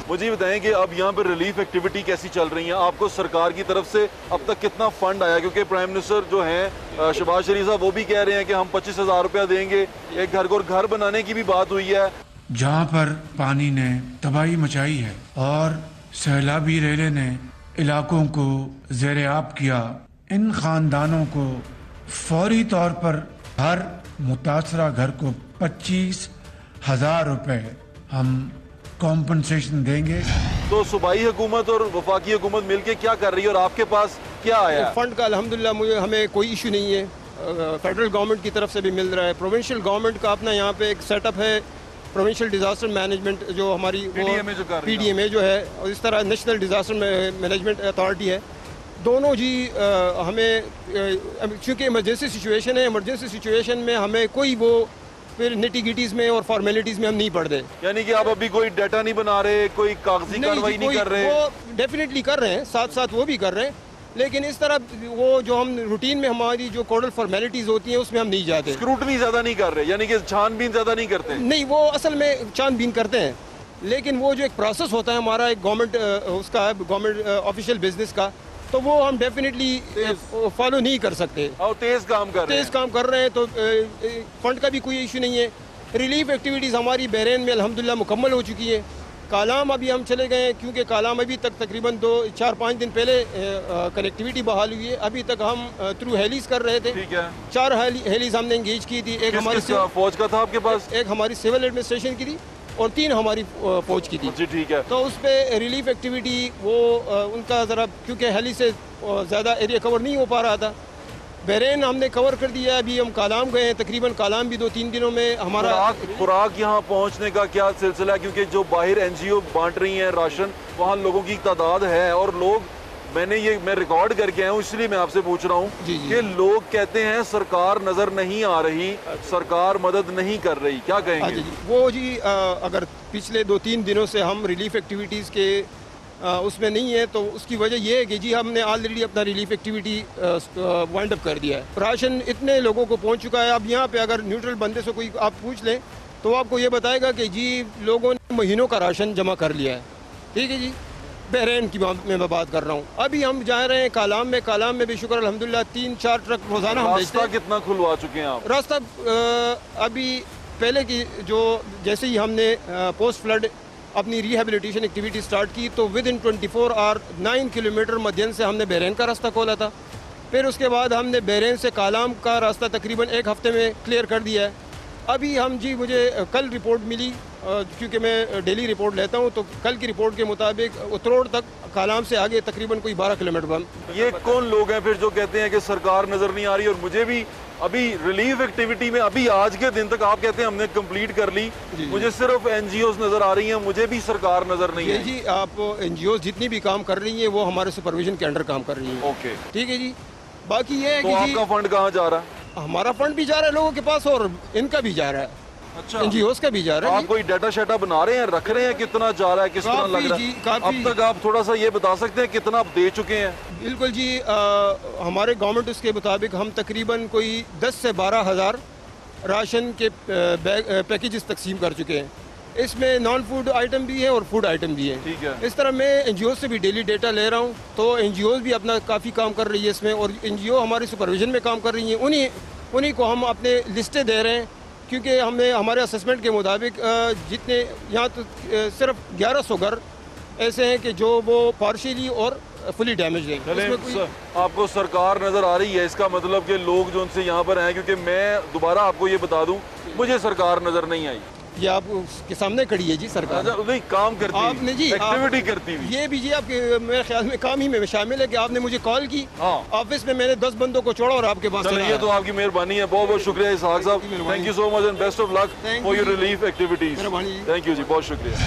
मुझे बताएं कि अब यहाँ पर रिलीफ एक्टिविटी कैसी चल रही है, आपको सरकार की तरफ से अब तक कितना फंड आया? क्योंकि प्राइम मिनिस्टर जो हैं शहबाज शरीफ साहब वो भी कह रहे हैं कि हम 25,000 रुपया देंगे एक घर को, और घर बनाने की भी बात हुई है। जहाँ पर पानी ने तबाही मचाई है और सैलाबी रेले ने इलाकों को ज़ेर-ए-आब किया, इन खानदानों को फौरी तौर पर हर मुतासरा घर को 25,000 रुपए हम कॉम्पनसेशन देंगे। तो सूबाई हुकूमत और वफाकी हुकूमत मिलके क्या कर रही है और आपके पास क्या आया? फंड का अल्हम्दुलिल्लाह हमें कोई इशू नहीं है। फेडरल गवर्नमेंट की तरफ से भी मिल रहा है। प्रोविंशियल गवर्नमेंट का अपना यहाँ पे एक सेटअप है, प्रोविंशियल डिजास्टर मैनेजमेंट जो हमारी PDMA जो है, और इस तरह नेशनल डिजास्टर मैनेजमेंट अथॉरिटी है। दोनों जी हमें चूँकि इमरजेंसी सिचुएशन है, इमरजेंसी सिचुएशन में हमें कोई वो फिर निटी-गिटीज़ में और फॉर्मेलिटीज़ में हम नहीं पढ़ रहे। यानी कि आप अभी कोई डाटा नहीं बना रहे, कोई कागजी कार्रवाई नहीं कर रहे? वो डेफिनेटली कर रहे हैं, साथ साथ वो भी कर रहे हैं, लेकिन इस तरह वो जो हम रूटीन में हमारी जो कोडल फॉर्मेलिटीज़ होती हैं उसमें हम नहीं जाते। स्क्रूटनी ज़्यादा नहीं कर रहे, यानी कि छानबीन ज़्यादा नहीं करते? नहीं, वो असल में छानबीन करते हैं, लेकिन वो जो एक प्रोसेस होता है हमारा एक गवर्नमेंट उसका है, गवर्नमेंट ऑफिशियल बिजनेस का, तो वो हम डेफिनेटली फॉलो नहीं कर सकते। और तेज़ काम कर रहे हैं तो फंड का भी कोई इशू नहीं है। रिलीफ एक्टिविटीज़ हमारी बहरीन में अल्हम्दुलिल्लाह मुकम्मल हो चुकी है। कालाम अभी हम चले गए हैं, क्योंकि कालाम अभी तक तकरीबन 4-5 दिन पहले कनेक्टिविटी बहाल हुई है। अभी तक हम थ्रू हेलीज कर रहे थे। ठीक है। 4 हेलीज हमने इंगेज की थी। एक हमारी फौज का था आपके पास, एक हमारी सिविल एडमिनिस्ट्रेशन की थी और 3 हमारी फौज की थी। जी ठीक है। तो उस पर रिलीफ एक्टिविटी वो उनका ज़रा, क्योंकि हेली से ज़्यादा एरिया कवर नहीं हो पा रहा था, बहरीन हमने कवर कर दिया। अभी हम कालाम गए हैं, तकरीबन कालाम भी 2-3 दिनों में हमारा खुराक यहाँ पहुँचने का क्या सिलसिला है? क्योंकि जो बाहर NGO बांट रही हैं राशन, वहाँ लोगों की तादाद है और लोग, मैं रिकॉर्ड करके आया हूँ इसलिए मैं आपसे पूछ रहा हूँ कि लोग कहते हैं सरकार नजर नहीं आ रही, सरकार मदद नहीं कर रही, क्या कहेंगे? वो जी अगर पिछले 2-3 दिनों से हम रिलीफ एक्टिविटीज़ के उसमें नहीं है, तो उसकी वजह यह है कि जी हमने ऑलरेडी अपना रिलीफ एक्टिविटी वाइंड अप कर दिया है। राशन इतने लोगों को पहुंच चुका है। अब यहाँ पे अगर न्यूट्रल बंदे से कोई आप पूछ लें तो आपको ये बताएगा कि जी लोगों ने महीनों का राशन जमा कर लिया है। ठीक है जी, बहरीन की मैं बात कर रहा हूँ। अभी हम जा रहे हैं कालाम में भी शुक्र अल्हम्दुलिल्लाह 3-4 ट्रक रोजाना हम भेजते हैं। कितना खुलवा चुके हैं आप? रास्ता अभी पहले की जो जैसे ही हमने पोस्ट फ्लड अपनी रिहेबिलिटेशन एक्टिविटी स्टार्ट की, तो विद इन 24 आवर 9 किलोमीटर मध्यन से हमने बहरीन का रास्ता खोला था। फिर उसके बाद हमने बहरीन से कालाम का रास्ता तकरीबन 1 हफ्ते में क्लियर कर दिया है। अभी हम जी, मुझे कल रिपोर्ट मिली, क्योंकि मैं डेली रिपोर्ट लेता हूँ, तो कल की रिपोर्ट के मुताबिक उतरोड़ तक कालाम से आगे तकरीबन कोई 12 किलोमीटर। ये कौन लोग हैं फिर जो कहते हैं कि सरकार नज़र नहीं आ रही? और मुझे भी अभी रिलीफ एक्टिविटी में अभी आज के दिन तक आप कहते हैं हमने कंप्लीट कर ली, मुझे सिर्फ NGOs नज़र आ रही हैं, मुझे भी सरकार नज़र नहीं है। जी आप NGOs जितनी भी काम कर रही हैं वो हमारे सुपरविजन के अंडर काम कर रही हैं। ओके ठीक है जी। बाकी ये है तो कि आपका फंड कहाँ जा रहा है? हमारा फंड भी जा रहा है लोगों के पास और इनका भी जा रहा है। अच्छा, NGOs का भी जा रहा है। आप कोई डाटा शेटा बना रहे हैं, रख रहे हैं कितना जा रहा है, किस तरह लग रहा है? अब तक आप थोड़ा सा ये बता सकते हैं कितना आप दे चुके हैं? बिल्कुल जी, हमारे गवर्नमेंट उसके मुताबिक हम तकरीबन कोई 10 से 12 हज़ार राशन के पैकेजेस तकसीम कर चुके हैं। इसमें नॉन फूड आइटम भी है और फूड आइटम भी है। ठीक है। इस तरह मैं NGOs से भी डेली डेटा ले रहा हूँ, तो NGOs भी अपना काफ़ी काम कर रही है इसमें, और NGO हमारी सुपरविजन में काम कर रही हैं। उन्हीं को हम अपने लिस्टें दे रहे हैं, क्योंकि हमने हमारे असेसमेंट के मुताबिक जितने यहाँ तो सिर्फ 1100 घर ऐसे हैं कि जो वो पार्शियली और फुली डैमेज है। आपको सरकार नज़र आ रही है, इसका मतलब कि लोग जो उनसे यहाँ पर हैं, क्योंकि मैं दोबारा आपको ये बता दूँ, मुझे सरकार नज़र नहीं आई। ये आपके सामने खड़ी है जी सरकार। नहीं, काम करती है, आपने जी एक्टिविटी करती है। ये भी जी आपके मेरे ख्याल में काम ही में शामिल है कि आपने मुझे कॉल की। हाँ। ऑफिस में मैंने 10 बंदों को छोड़ा और आपके पास चलिए, ये तो आपकी मेहरबानी है। बहुत बहुत शुक्रिया इसहाक साहब, thank you so much and best of luck for your relief activities. मेहरबानी। थैंक यू जी, बहुत शुक्रिया।